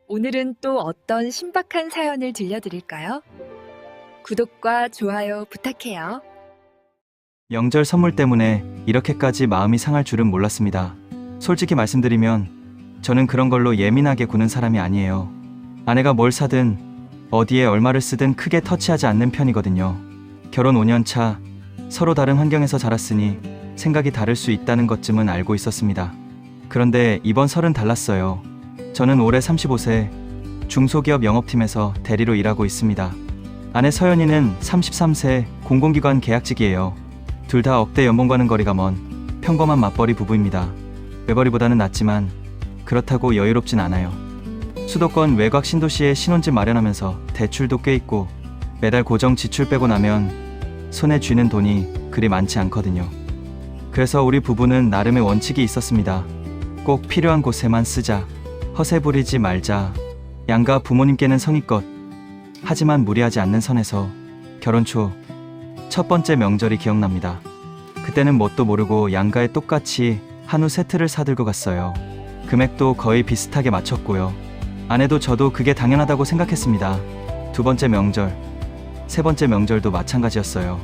오늘은 또 어떤 신박한 사연을 들려드릴까요? 구독과 좋아요 부탁해요. 명절 선물 때문에 이렇게까지 마음이 상할 줄은 몰랐습니다. 솔직히 말씀드리면 저는 그런 걸로 예민하게 구는 사람이 아니에요. 아내가 뭘 사든 어디에 얼마를 쓰든 크게 터치하지 않는 편이거든요. 결혼 5년 차, 서로 다른 환경에서 자랐으니 생각이 다를 수 있다는 것쯤은 알고 있었습니다. 그런데 이번 설은 달랐어요. 저는 올해 35세, 중소기업 영업팀에서 대리로 일하고 있습니다. 아내 서연이는 33세, 공공기관 계약직이에요. 둘 다 억대 연봉과는 거리가 먼 평범한 맞벌이 부부입니다. 외벌이보다는 낫지만 그렇다고 여유롭진 않아요. 수도권 외곽 신도시에 신혼집 마련하면서 대출도 꽤 있고 매달 고정 지출 빼고 나면 손에 쥐는 돈이 그리 많지 않거든요. 그래서 우리 부부는 나름의 원칙이 있었습니다. 꼭 필요한 곳에만 쓰자. 허세 부리지 말자. 양가 부모님께는 성의껏 하지만 무리하지 않는 선에서 결혼 초 첫 번째 명절이 기억납니다. 그때는 뭣도 모르고 양가에 똑같이 한우 세트를 사들고 갔어요. 금액도 거의 비슷하게 맞췄고요. 아내도 저도 그게 당연하다고 생각했습니다. 두 번째 명절, 세 번째 명절도 마찬가지였어요.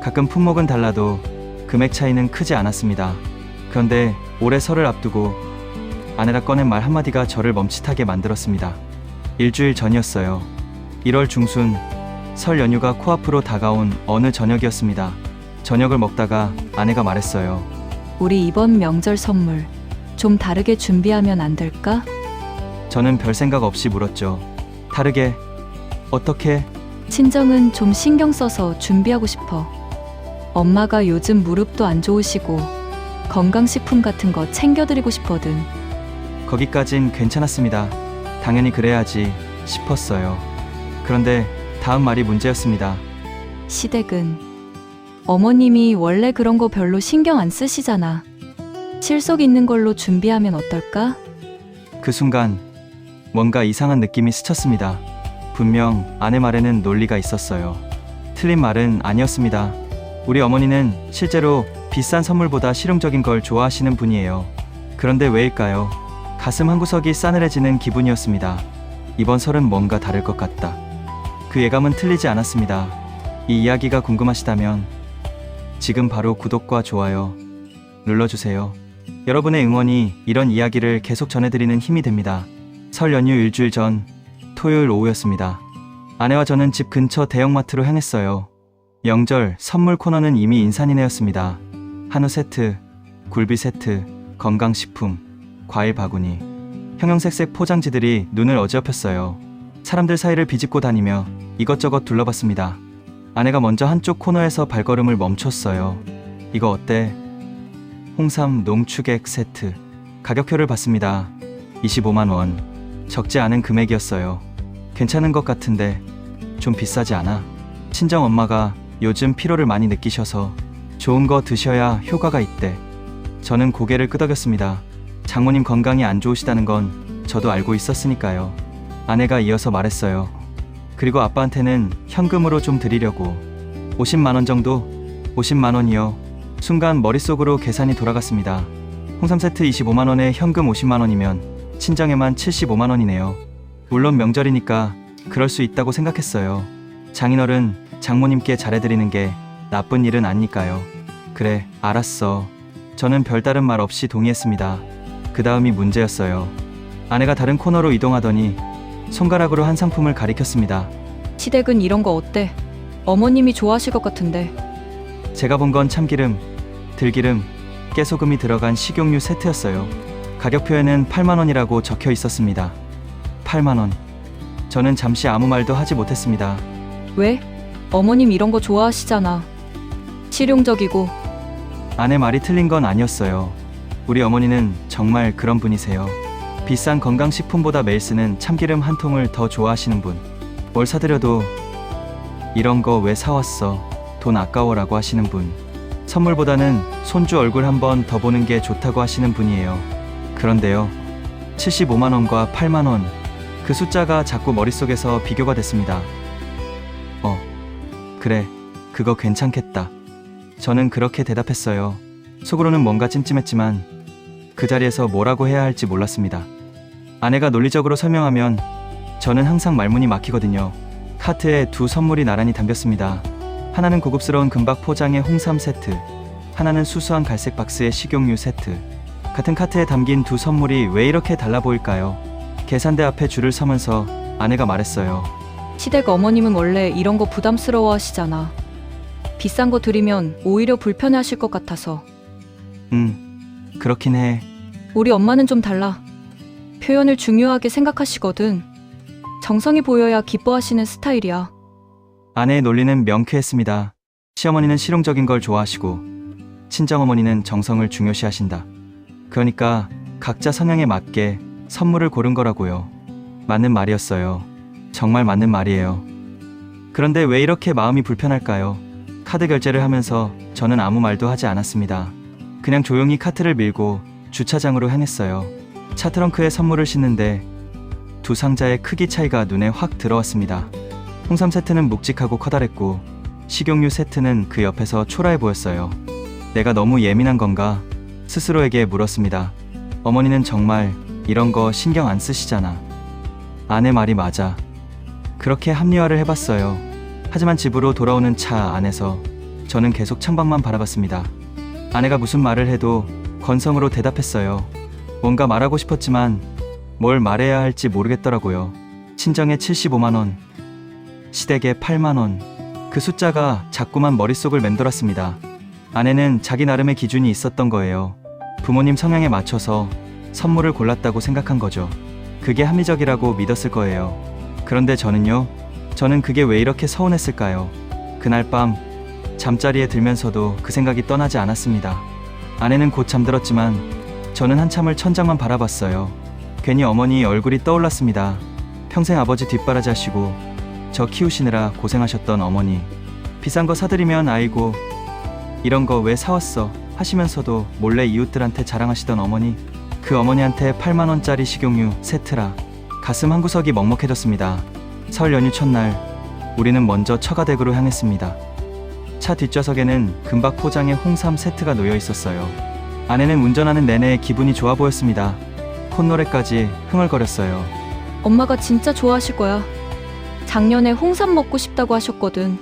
가끔 품목은 달라도 금액 차이는 크지 않았습니다. 그런데 올해 설을 앞두고 아내가 꺼낸 말 한마디가 저를 멈칫하게 만들었습니다. 일주일 전이었어요. 1월 중순, 설 연휴가 코앞으로 다가온 어느 저녁이었습니다. 저녁을 먹다가 아내가 말했어요. 우리 이번 명절 선물 좀 다르게 준비하면 안 될까? 저는 별 생각 없이 물었죠. 다르게? 어떻게? 친정은 좀 신경 써서 준비하고 싶어. 엄마가 요즘 무릎도 안 좋으시고 건강식품 같은 거 챙겨드리고 싶거든. 거기까진 괜찮았습니다. 당연히 그래야지 싶었어요. 그런데 다음 말이 문제였습니다. 시댁은 어머님이 원래 그런 거 별로 신경 안 쓰시잖아. 실속 있는 걸로 준비하면 어떨까? 그 순간 뭔가 이상한 느낌이 스쳤습니다. 분명 아내 말에는 논리가 있었어요. 틀린 말은 아니었습니다. 우리 어머니는 실제로 비싼 선물보다 실용적인 걸 좋아하시는 분이에요. 그런데 왜일까요? 가슴 한구석이 싸늘해지는 기분이었습니다. 이번 설은 뭔가 다를 것 같다. 그 예감은 틀리지 않았습니다. 이 이야기가 궁금하시다면 지금 바로 구독과 좋아요 눌러주세요. 여러분의 응원이 이런 이야기를 계속 전해드리는 힘이 됩니다. 설 연휴 일주일 전 토요일 오후였습니다. 아내와 저는 집 근처 대형마트로 향했어요. 명절 선물 코너는 이미 인산이네였습니다. 한우 세트, 굴비 세트, 건강식품, 과일 바구니, 형형색색 포장지들이 눈을 어지럽혔어요. 사람들 사이를 비집고 다니며 이것저것 둘러봤습니다. 아내가 먼저 한쪽 코너에서 발걸음을 멈췄어요. 이거 어때? 홍삼 농축액 세트. 가격표를 봤습니다. 25만 원. 적지 않은 금액이었어요. 괜찮은 것 같은데 좀 비싸지 않아? 친정 엄마가 요즘 피로를 많이 느끼셔서 좋은 거 드셔야 효과가 있대. 저는 고개를 끄덕였습니다. 장모님 건강이 안 좋으시다는 건 저도 알고 있었으니까요. 아내가 이어서 말했어요. 그리고 아빠한테는 현금으로 좀 드리려고. 50만 원 정도? 50만 원이요. 순간 머릿속으로 계산이 돌아갔습니다. 홍삼 세트 25만 원에 현금 50만 원이면 친정에만 75만 원이네요. 물론 명절이니까 그럴 수 있다고 생각했어요. 장인어른, 장모님께 잘해드리는 게 나쁜 일은 아니니까요. 그래, 알았어. 저는 별다른 말 없이 동의했습니다. 그 다음이 문제였어요. 아내가 다른 코너로 이동하더니 손가락으로 한 상품을 가리켰습니다. 시댁은 이런 거 어때? 어머님이 좋아하실 것 같은데. 제가 본 건 참기름, 들기름, 깨소금이 들어간 식용유 세트였어요. 가격표에는 8만 원이라고 적혀 있었습니다. 8만 원. 저는 잠시 아무 말도 하지 못했습니다. 왜? 어머님 이런 거 좋아하시잖아. 실용적이고. 아내 말이 틀린 건 아니었어요. 우리 어머니는 정말 그런 분이세요. 비싼 건강식품보다 매일 쓰는 참기름 한 통을 더 좋아하시는 분. 뭘 사드려도 이런 거 왜 사왔어? 돈 아까워라고 하시는 분. 선물보다는 손주 얼굴 한번 더 보는 게 좋다고 하시는 분이에요. 그런데요. 75만 원과 8만 원. 그 숫자가 자꾸 머릿속에서 비교가 됐습니다. 그래, 그거 괜찮겠다. 저는 그렇게 대답했어요. 속으로는 뭔가 찜찜했지만 그 자리에서 뭐라고 해야 할지 몰랐습니다. 아내가 논리적으로 설명하면 저는 항상 말문이 막히거든요. 카트에 두 선물이 나란히 담겼습니다. 하나는 고급스러운 금박 포장의 홍삼 세트, 하나는 수수한 갈색 박스의 식용유 세트. 같은 카트에 담긴 두 선물이 왜 이렇게 달라 보일까요? 계산대 앞에 줄을 서면서 아내가 말했어요. 시댁 어머님은 원래 이런 거 부담스러워 하시잖아. 비싼 거 드리면 오히려 불편해 하실 것 같아서. 그렇긴 해. 우리 엄마는 좀 달라. 표현을 중요하게 생각하시거든. 정성이 보여야 기뻐하시는 스타일이야. 아내의 논리는 명쾌했습니다. 시어머니는 실용적인 걸 좋아하시고 친정어머니는 정성을 중요시하신다. 그러니까 각자 성향에 맞게 선물을 고른 거라고요. 맞는 말이었어요. 정말 맞는 말이에요. 그런데 왜 이렇게 마음이 불편할까요? 카드 결제를 하면서 저는 아무 말도 하지 않았습니다. 그냥 조용히 카트를 밀고 주차장으로 향했어요. 차 트렁크에 선물을 싣는데 두 상자의 크기 차이가 눈에 확 들어왔습니다. 홍삼 세트는 묵직하고 커다랬고 식용유 세트는 그 옆에서 초라해 보였어요. 내가 너무 예민한 건가? 스스로에게 물었습니다. 어머니는 정말 이런 거 신경 안 쓰시잖아. 아내 말이 맞아. 그렇게 합리화를 해봤어요. 하지만 집으로 돌아오는 차 안에서 저는 계속 창밖만 바라봤습니다. 아내가 무슨 말을 해도 건성으로 대답했어요. 뭔가 말하고 싶었지만 뭘 말해야 할지 모르겠더라고요. 친정에 75만원, 시댁에 8만원. 그 숫자가 자꾸만 머릿속을 맴돌았습니다. 아내는 자기 나름의 기준이 있었던 거예요. 부모님 성향에 맞춰서 선물을 골랐다고 생각한 거죠. 그게 합리적이라고 믿었을 거예요. 그런데 저는요? 저는 그게 왜 이렇게 서운했을까요? 그날 밤 잠자리에 들면서도 그 생각이 떠나지 않았습니다. 아내는 곧 잠들었지만 저는 한참을 천장만 바라봤어요. 괜히 어머니 얼굴이 떠올랐습니다. 평생 아버지 뒷바라지 하시고 저 키우시느라 고생하셨던 어머니. 비싼 거 사드리면 아이고 이런 거 왜 사왔어 하시면서도 몰래 이웃들한테 자랑하시던 어머니. 그 어머니한테 8만원짜리 식용유 세트라. 가슴 한구석이 먹먹해졌습니다. 설 연휴 첫날 우리는 먼저 처가댁으로 향했습니다. 차 뒷좌석에는 금박 포장의 홍삼 세트가 놓여 있었어요. 아내는 운전하는 내내 기분이 좋아 보였습니다. 콧노래까지 흥얼거렸어요. 엄마가 진짜 좋아하실 거야. 작년에 홍삼 먹고 싶다고 하셨거든.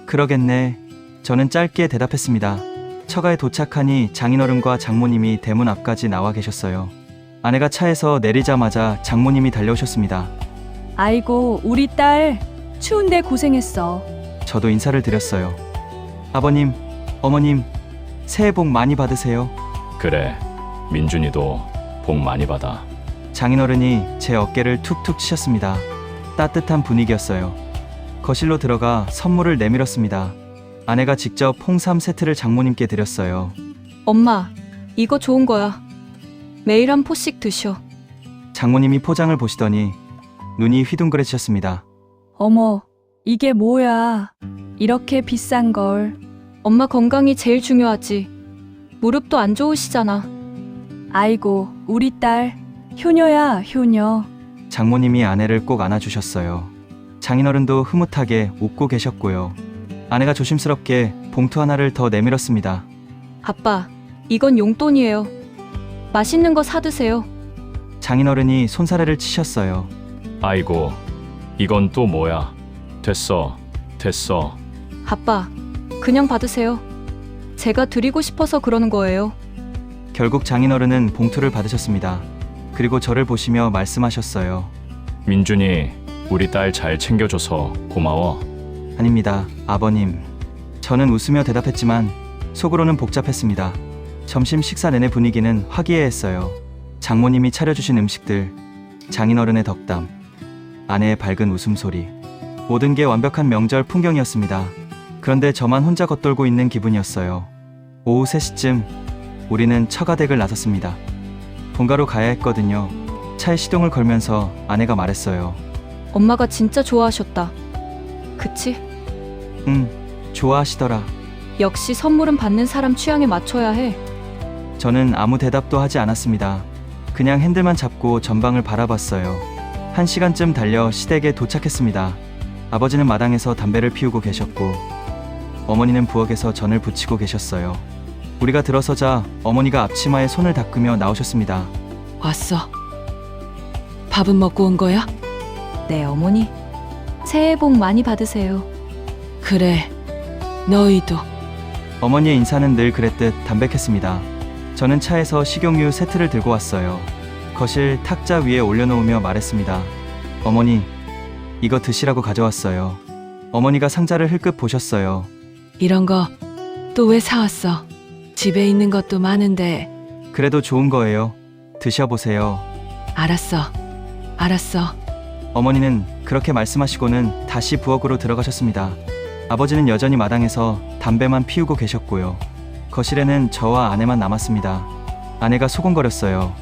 그러겠네. 저는 짧게 대답했습니다. 처가에 도착하니 장인어른과 장모님이 대문 앞까지 나와 계셨어요. 아내가 차에서 내리자마자 장모님이 달려오셨습니다. 아이고, 우리 딸 추운데 고생했어. 저도 인사를 드렸어요. 아버님, 어머님, 새해 복 많이 받으세요. 그래, 민준이도 복 많이 받아. 장인어른이 제 어깨를 툭툭 치셨습니다. 따뜻한 분위기였어요. 거실로 들어가 선물을 내밀었습니다. 아내가 직접 홍삼 세트를 장모님께 드렸어요. 엄마, 이거 좋은 거야. 매일 한 포씩 드셔. 장모님이 포장을 보시더니 눈이 휘둥그레지셨습니다. 어머, 이게 뭐야? 이렇게 비싼 걸. 엄마 건강이 제일 중요하지. 무릎도 안 좋으시잖아. 아이고, 우리 딸 효녀야, 효녀. 장모님이 아내를 꼭 안아주셨어요. 장인어른도 흐뭇하게 웃고 계셨고요. 아내가 조심스럽게 봉투 하나를 더 내밀었습니다. 아빠, 이건 용돈이에요. 맛있는 거 사드세요. 장인어른이 손사래를 치셨어요. 아이고, 이건 또 뭐야? 됐어, 됐어. 아빠, 그냥 받으세요. 제가 드리고 싶어서 그러는 거예요. 결국 장인어른은 봉투를 받으셨습니다. 그리고 저를 보시며 말씀하셨어요. 민준이 우리 딸 잘 챙겨줘서 고마워. 아닙니다, 아버님. 저는 웃으며 대답했지만 속으로는 복잡했습니다. 점심 식사 내내 분위기는 화기애애했어요. 장모님이 차려주신 음식들, 장인어른의 덕담, 아내의 밝은 웃음소리. 모든 게 완벽한 명절 풍경이었습니다. 그런데 저만 혼자 겉돌고 있는 기분이었어요. 오후 3시쯤 우리는 처가댁을 나섰습니다. 본가로 가야 했거든요. 차에 시동을 걸면서 아내가 말했어요. 엄마가 진짜 좋아하셨다. 그치? 좋아하시더라. 역시 선물은 받는 사람 취향에 맞춰야 해. 저는 아무 대답도 하지 않았습니다. 그냥 핸들만 잡고 전방을 바라봤어요. 1시간쯤 달려 시댁에 도착했습니다. 아버지는 마당에서 담배를 피우고 계셨고 어머니는 부엌에서 전을 부치고 계셨어요. 우리가 들어서자 어머니가 앞치마에 손을 닦으며 나오셨습니다. 왔어. 밥은 먹고 온 거야? 네, 어머니. 새해 복 많이 받으세요. 그래. 너희도. 어머니의 인사는 늘 그랬듯 담백했습니다. 저는 차에서 식용유 세트를 들고 왔어요. 거실 탁자 위에 올려놓으며 말했습니다. 어머니, 이거 드시라고 가져왔어요. 어머니가 상자를 흘끗 보셨어요. 이런 거 또 왜 사왔어? 집에 있는 것도 많은데. 그래도 좋은 거예요. 드셔보세요. 알았어. 알았어. 어머니는 그렇게 말씀하시고는 다시 부엌으로 들어가셨습니다. 아버지는 여전히 마당에서 담배만 피우고 계셨고요. 거실에는 저와 아내만 남았습니다. 아내가 소곤거렸어요.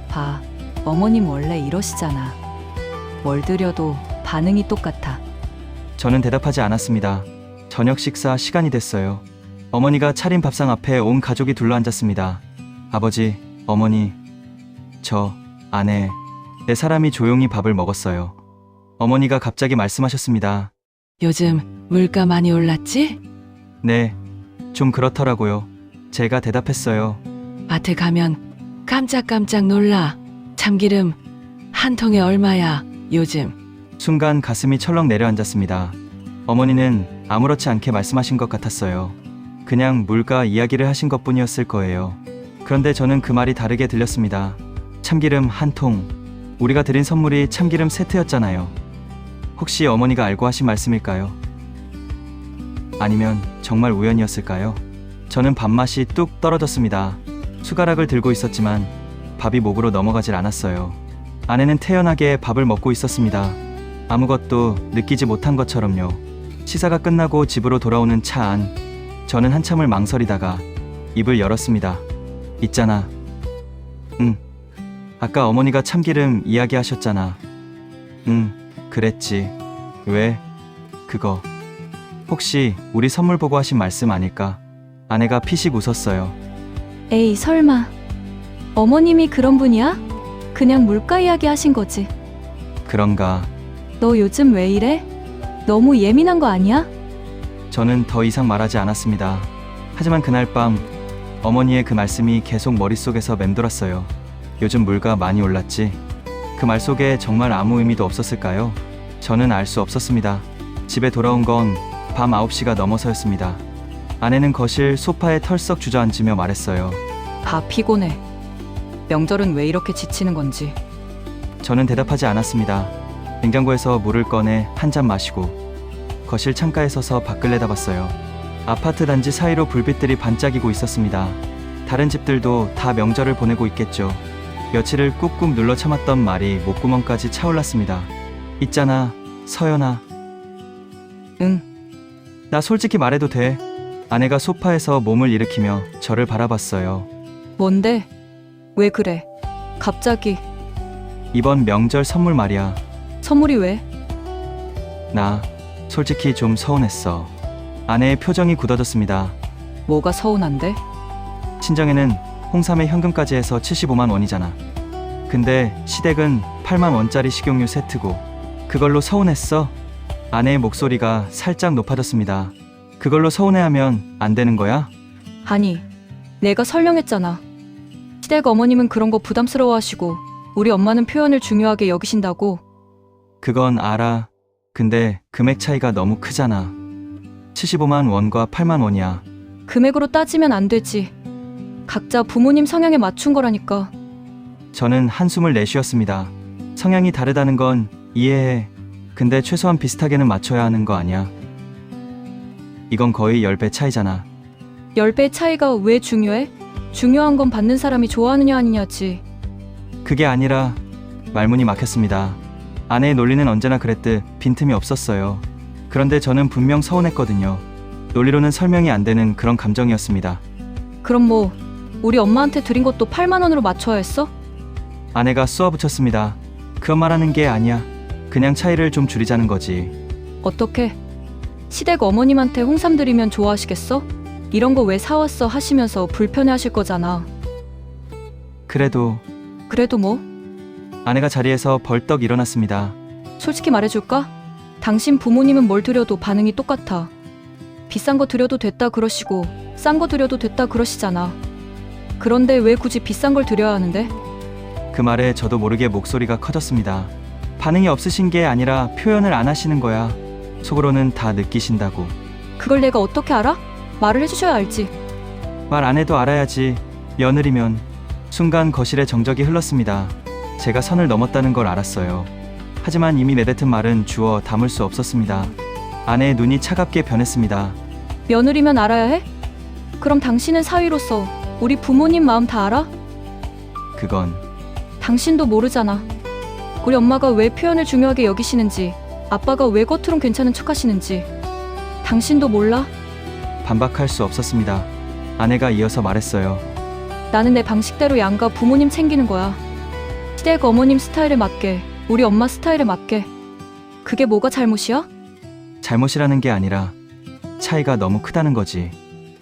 봐, 어머님 원래 이러시잖아. 뭘 드려도 반응이 똑같아. 저는 대답하지 않았습니다. 저녁 식사 시간이 됐어요. 어머니가 차린 밥상 앞에 온 가족이 둘러앉았습니다. 아버지, 어머니, 저, 아내, 네 사람이 조용히 밥을 먹었어요. 어머니가 갑자기 말씀하셨습니다. 요즘 물가 많이 올랐지? 네, 좀 그렇더라고요. 제가 대답했어요. 마트 가면 깜짝깜짝 놀라. 참기름 한 통에 얼마야, 요즘? 순간 가슴이 철렁 내려앉았습니다. 어머니는 아무렇지 않게 말씀하신 것 같았어요. 그냥 물가 이야기를 하신 것 뿐이었을 거예요. 그런데 저는 그 말이 다르게 들렸습니다. 참기름 한 통. 우리가 드린 선물이 참기름 세트였잖아요. 혹시 어머니가 알고 하신 말씀일까요? 아니면 정말 우연이었을까요? 저는 밥맛이 뚝 떨어졌습니다. 숟가락을 들고 있었지만 밥이 목으로 넘어가질 않았어요. 아내는 태연하게 밥을 먹고 있었습니다. 아무것도 느끼지 못한 것처럼요. 시사가 끝나고 집으로 돌아오는 차 안, 저는 한참을 망설이다가 입을 열었습니다. 있잖아. 응. 아까 어머니가 참기름 이야기하셨잖아. 응, 그랬지. 왜? 그거. 혹시 우리 선물 보고 하신 말씀 아닐까? 아내가 피식 웃었어요. 에이, 설마. 어머님이 그런 분이야? 그냥 물가 이야기 하신 거지. 그런가. 너 요즘 왜 이래? 너무 예민한 거 아니야? 저는 더 이상 말하지 않았습니다. 하지만 그날 밤 어머니의 그 말씀이 계속 머릿속에서 맴돌았어요. 요즘 물가 많이 올랐지? 그 말 속에 정말 아무 의미도 없었을까요? 저는 알 수 없었습니다. 집에 돌아온 건 밤 9시가 넘어서였습니다. 아내는 거실 소파에 털썩 주저앉으며 말했어요. 다 피곤해. 명절은 왜 이렇게 지치는 건지. 저는 대답하지 않았습니다. 냉장고에서 물을 꺼내 한 잔 마시고 거실 창가에 서서 밖을 내다봤어요. 아파트 단지 사이로 불빛들이 반짝이고 있었습니다. 다른 집들도 다 명절을 보내고 있겠죠. 며칠을 꾹꾹 눌러 참았던 말이 목구멍까지 차올랐습니다. 있잖아, 서연아. 응. 나 솔직히 말해도 돼. 아내가 소파에서 몸을 일으키며 저를 바라봤어요. 뭔데? 왜 그래? 갑자기. 이번 명절 선물 말이야. 선물이 왜? 나 솔직히 좀 서운했어. 아내의 표정이 굳어졌습니다. 뭐가 서운한데? 친정에는 홍삼에 현금까지 해서 75만 원이잖아. 근데 시댁은 8만 원짜리 식용유 세트고 그걸로 서운했어? 아내의 목소리가 살짝 높아졌습니다. 그걸로 서운해하면 안 되는 거야? 아니, 내가 설명했잖아. 시댁 어머님은 그런 거 부담스러워하시고 우리 엄마는 표현을 중요하게 여기신다고. 그건 알아. 근데 금액 차이가 너무 크잖아. 75만 원과 8만 원이야. 금액으로 따지면 안 되지. 각자 부모님 성향에 맞춘 거라니까. 저는 한숨을 내쉬었습니다. 성향이 다르다는 건 이해해. 근데 최소한 비슷하게는 맞춰야 하는 거 아니야? 이건 거의 10배 차이잖아. 10배의 차이가 왜 중요해? 중요한 건 받는 사람이 좋아하느냐 아니냐지. 그게 아니라 말문이 막혔습니다. 아내의 논리는 언제나 그랬듯 빈틈이 없었어요. 그런데 저는 분명 서운했거든요. 논리로는 설명이 안 되는 그런 감정이었습니다. 그럼 뭐 우리 엄마한테 드린 것도 8만 원으로 맞춰야 했어? 아내가 쏘아붙였습니다. 그런 말 하는 게 아니야. 그냥 차이를 좀 줄이자는 거지. 어떻게? 시댁 어머님한테 홍삼 드리면 좋아하시겠어? 이런 거 왜 사왔어 하시면서 불편해하실 거잖아. 그래도 그래도 뭐? 아내가 자리에서 벌떡 일어났습니다. 솔직히 말해줄까? 당신 부모님은 뭘 드려도 반응이 똑같아. 비싼 거 드려도 됐다 그러시고 싼 거 드려도 됐다 그러시잖아. 그런데 왜 굳이 비싼 걸 드려야 하는데? 그 말에 저도 모르게 목소리가 커졌습니다. 반응이 없으신 게 아니라 표현을 안 하시는 거야. 속으로는 다 느끼신다고. 그걸 내가 어떻게 알아? 말을 해주셔야 알지. 말 안 해도 알아야지. 며느리면. 순간 거실에 정적이 흘렀습니다. 제가 선을 넘었다는 걸 알았어요. 하지만 이미 내뱉은 말은 주워 담을 수 없었습니다. 아내의 눈이 차갑게 변했습니다. 며느리면 알아야 해? 그럼 당신은 사위로서 우리 부모님 마음 다 알아? 그건 당신도 모르잖아. 우리 엄마가 왜 표현을 중요하게 여기시는지, 아빠가 왜 겉으론 괜찮은 척 하시는지. 당신도 몰라? 반박할 수 없었습니다. 아내가 이어서 말했어요. 나는 내 방식대로 양가 부모님 챙기는 거야. 시댁 어머님 스타일에 맞게, 우리 엄마 스타일에 맞게. 그게 뭐가 잘못이야? 잘못이라는 게 아니라 차이가 너무 크다는 거지.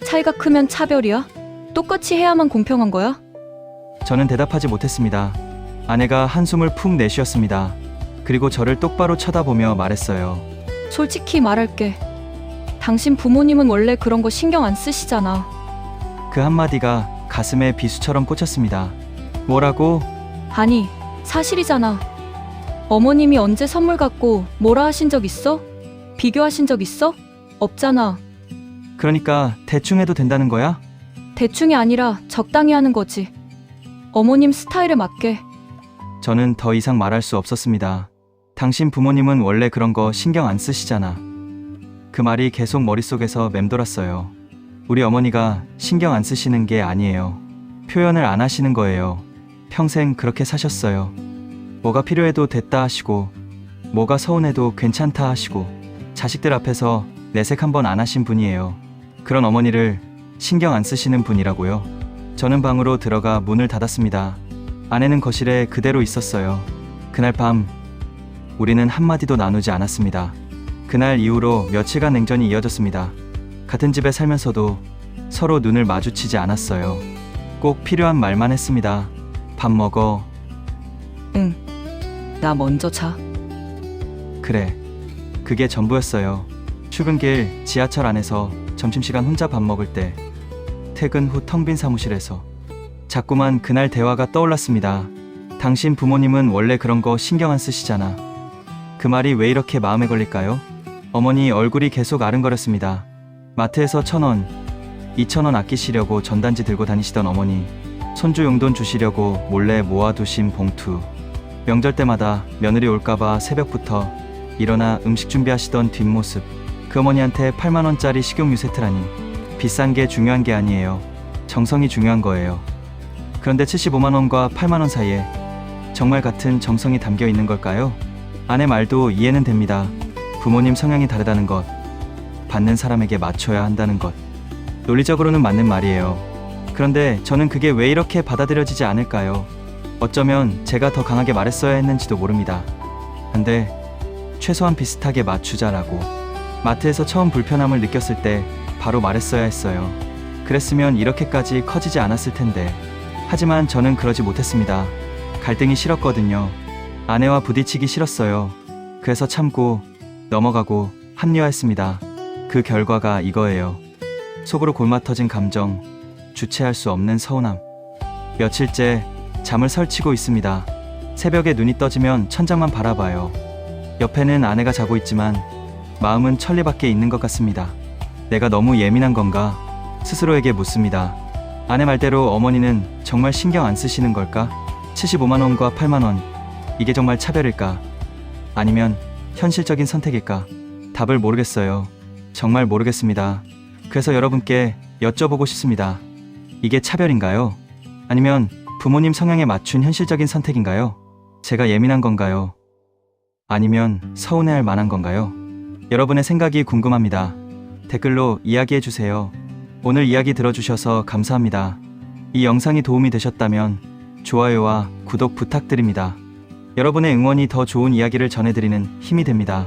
차이가 크면 차별이야? 똑같이 해야만 공평한 거야? 저는 대답하지 못했습니다. 아내가 한숨을 푹 내쉬었습니다. 그리고 저를 똑바로 쳐다보며 말했어요. 솔직히 말할게. 당신 부모님은 원래 그런 거 신경 안 쓰시잖아. 그 한마디가 가슴에 비수처럼 꽂혔습니다. 뭐라고? 아니, 사실이잖아. 어머님이 언제 선물 갖고 뭐라 하신 적 있어? 비교하신 적 있어? 없잖아. 그러니까 대충 해도 된다는 거야? 대충이 아니라 적당히 하는 거지. 어머님 스타일에 맞게. 저는 더 이상 말할 수 없었습니다. 당신 부모님은 원래 그런 거 신경 안 쓰시잖아. 그 말이 계속 머릿속에서 맴돌았어요. 우리 어머니가 신경 안 쓰시는 게 아니에요. 표현을 안 하시는 거예요. 평생 그렇게 사셨어요. 뭐가 필요해도 됐다 하시고, 뭐가 서운해도 괜찮다 하시고, 자식들 앞에서 내색 한 번 안 하신 분이에요. 그런 어머니를 신경 안 쓰시는 분이라고요. 저는 방으로 들어가 문을 닫았습니다. 아내는 거실에 그대로 있었어요. 그날 밤 우리는 한마디도 나누지 않았습니다. 그날 이후로 며칠간 냉전이 이어졌습니다. 같은 집에 살면서도 서로 눈을 마주치지 않았어요. 꼭 필요한 말만 했습니다. 밥 먹어. 응. 나 먼저 자. 그래. 그게 전부였어요. 출근길 지하철 안에서 점심시간 혼자 밥 먹을 때, 퇴근 후 텅 빈 사무실에서 자꾸만 그날 대화가 떠올랐습니다. 당신 부모님은 원래 그런 거 신경 안 쓰시잖아. 그 말이 왜 이렇게 마음에 걸릴까요? 어머니 얼굴이 계속 아른거렸습니다. 마트에서 1,000원, 2,000원 아끼시려고 전단지 들고 다니시던 어머니, 손주 용돈 주시려고 몰래 모아두신 봉투, 명절 때마다 며느리 올까봐 새벽부터 일어나 음식 준비하시던 뒷모습, 그 어머니한테 8만원짜리 식용유 세트라니. 비싼 게 중요한 게 아니에요. 정성이 중요한 거예요. 그런데 75만원과 8만원 사이에 정말 같은 정성이 담겨 있는 걸까요? 아내 말도 이해는 됩니다. 부모님 성향이 다르다는 것, 받는 사람에게 맞춰야 한다는 것, 논리적으로는 맞는 말이에요. 그런데 저는 그게 왜 이렇게 받아들여지지 않을까요? 어쩌면 제가 더 강하게 말했어야 했는지도 모릅니다. 근데 최소한 비슷하게 맞추자라고. 마트에서 처음 불편함을 느꼈을 때 바로 말했어야 했어요. 그랬으면 이렇게까지 커지지 않았을 텐데. 하지만 저는 그러지 못했습니다. 갈등이 싫었거든요. 아내와 부딪히기 싫었어요. 그래서 참고 넘어가고 합리화했습니다. 그 결과가 이거예요. 속으로 골마 터진 감정, 주체할 수 없는 서운함. 며칠째 잠을 설치고 있습니다. 새벽에 눈이 떠지면 천장만 바라봐요. 옆에는 아내가 자고 있지만 마음은 천리 밖에 있는 것 같습니다. 내가 너무 예민한 건가? 스스로에게 묻습니다. 아내 말대로 어머니는 정말 신경 안 쓰시는 걸까? 75만원과 8만원, 이게 정말 차별일까? 아니면 현실적인 선택일까? 답을 모르겠어요. 정말 모르겠습니다. 그래서 여러분께 여쭤보고 싶습니다. 이게 차별인가요? 아니면 부모님 성향에 맞춘 현실적인 선택인가요? 제가 예민한 건가요? 아니면 서운해할 만한 건가요? 여러분의 생각이 궁금합니다. 댓글로 이야기해주세요. 오늘 이야기 들어주셔서 감사합니다. 이 영상이 도움이 되셨다면 좋아요와 구독 부탁드립니다. 여러분의 응원이 더 좋은 이야기를 전해드리는 힘이 됩니다.